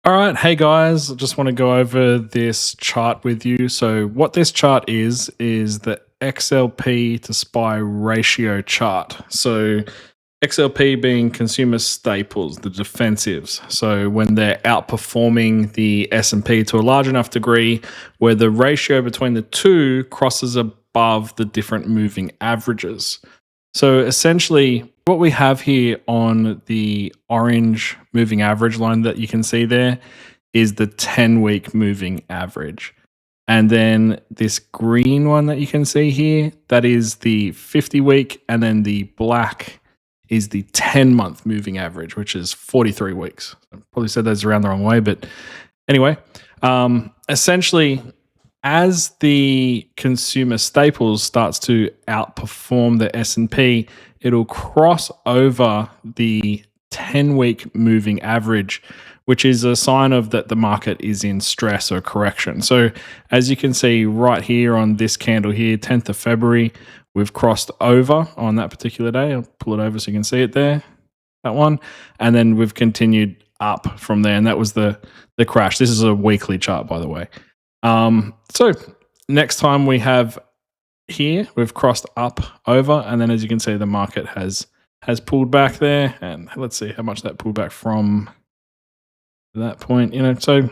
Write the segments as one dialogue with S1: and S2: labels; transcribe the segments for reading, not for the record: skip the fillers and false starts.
S1: All right, hey guys, I just want to go over this chart with you. So, what this chart is the XLP to SPY ratio chart. So, XLP being consumer staples, the defensives. So, when they're outperforming the S&P to a large enough degree where the ratio between the two crosses above the different moving averages. So essentially, what we have here on the orange moving average line that you can see there is the 10-week moving average. And then this green one that you can see here, that is the 50-week, and then the black is the 10-month moving average, which is 43 weeks. I probably said those around the wrong way, but anyway, essentially, as the consumer staples starts to outperform the S&P, it'll cross over the 10-week moving average, which is a sign of that the market is in stress or correction. So as you can see right here on this candle here, 10th of February, we've crossed over on that particular day. I'll pull it over so you can see it there, that one. And then we've continued up from there, and that was the crash. This is a weekly chart, by the way. So next time we have here, we've crossed up over, and then as you can see, the market has pulled back there, and let's see how much that pulled back from that point, so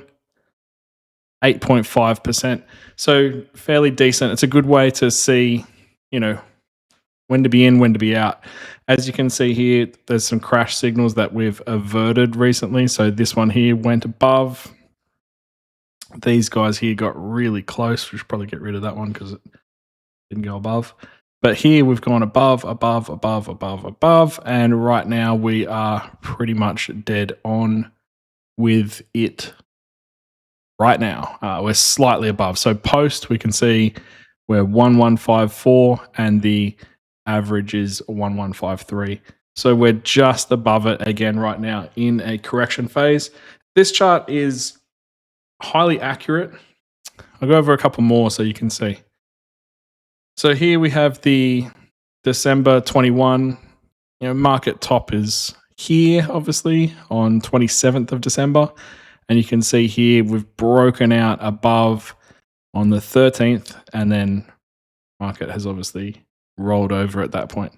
S1: 8.5%. So fairly decent. It's a good way to see, when to be in, when to be out. As you can see here, there's some crash signals that we've averted recently. So this one here went above. These guys here got really close. We should probably get rid of that one because it didn't go above. But here we've gone above, and right now we are pretty much dead on with it right now. We're slightly above. So post, we can see we're 1154 and the average is 1153. So we're just above it again right now in a correction phase. This chart is highly accurate. I'll go over a couple more so you can see. So here we have the December 21, market top is here, obviously, on 27th of December. And you can see here we've broken out above on the 13th, and then market has obviously rolled over at that point.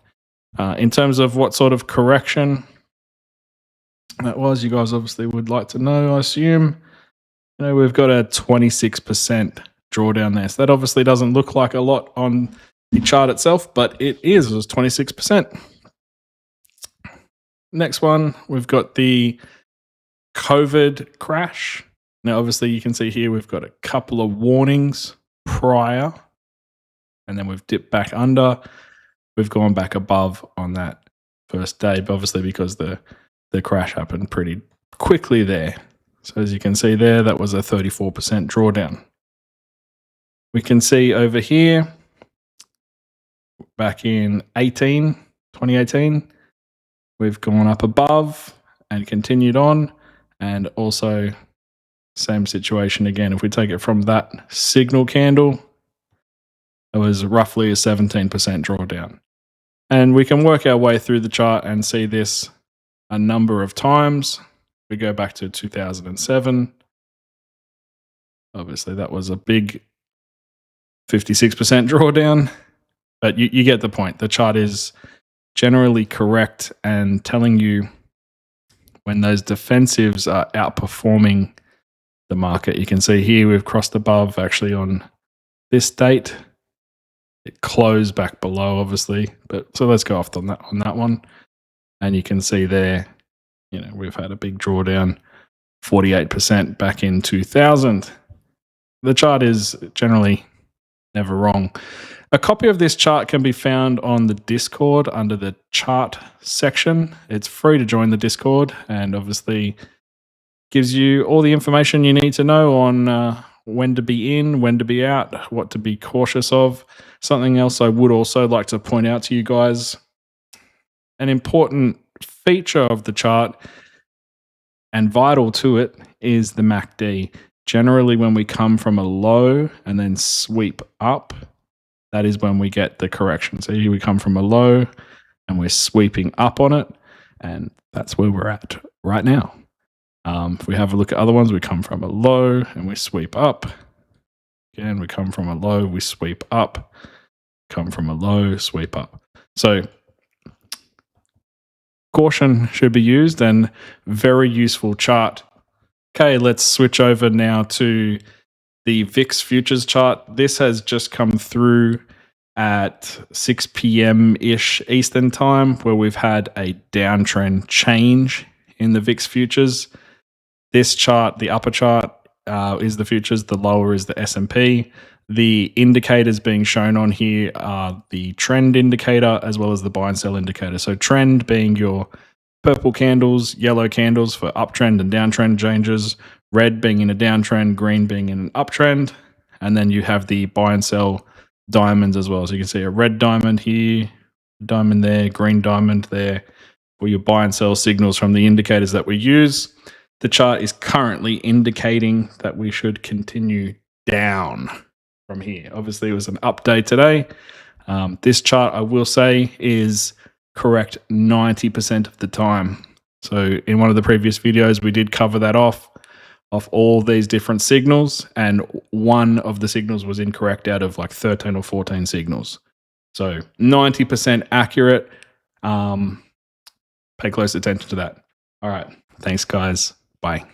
S1: In terms of what sort of correction that was, you guys obviously would like to know, I assume. We've got a 26% drawdown there. So that obviously doesn't look like a lot on the chart itself, but it is. It was 26%. Next one, we've got the COVID crash. Now, obviously, you can see here we've got a couple of warnings prior, and then we've dipped back under. We've gone back above on that first day, but obviously because the crash happened pretty quickly there. So as you can see there, that was a 34% drawdown. We can see over here, back in 2018, we've gone up above and continued on, and also same situation again. If we take it from that signal candle, it was roughly a 17% drawdown. And we can work our way through the chart and see this a number of times. We go back to 2007. Obviously, that was a big 56% drawdown, but you get the point. The chart is generally correct and telling you when those defensives are outperforming the market. You can see here we've crossed above actually on this date. It closed back below, obviously, but so let's go off on that one. And you can see there, we've had a big drawdown, 48% back in 2000. The chart is generally never wrong. A copy of this chart can be found on the Discord under the chart section. It's free to join the Discord, and obviously gives you all the information you need to know on when to be in, when to be out, what to be cautious of. Something else I would also like to point out to you guys, an important feature of the chart and vital to it is the MACD. Generally, when we come from a low and then sweep up, that is when we get the correction. So here we come from a low and we're sweeping up on it, and that's where we're at right now. If we have a look at other ones, we come from a low and we sweep up. Again, we come from a low, we sweep up. Come from a low, sweep up. So caution should be used, and very useful chart. Okay, let's switch over now to the VIX futures chart. This has just come through at 6 p.m.-ish Eastern time, where we've had a downtrend change in the VIX futures. This chart, the upper chart, is the futures, the lower is the S&P. The indicators being shown on here are the trend indicator as well as the buy and sell indicator. So trend being your purple candles, yellow candles for uptrend and downtrend changes, red being in a downtrend, green being in an uptrend, and then you have the buy and sell diamonds as well. So you can see a red diamond here, diamond there, green diamond there, for your buy and sell signals from the indicators that we use. The chart is currently indicating that we should continue down from here. Obviously, it was an update today. This chart, I will say, is correct 90% of the time. So in one of the previous videos, we did cover that off all these different signals, and one of the signals was incorrect out of like 13 or 14 signals. So 90% accurate. Pay close attention to that. All right. Thanks, guys. Bye.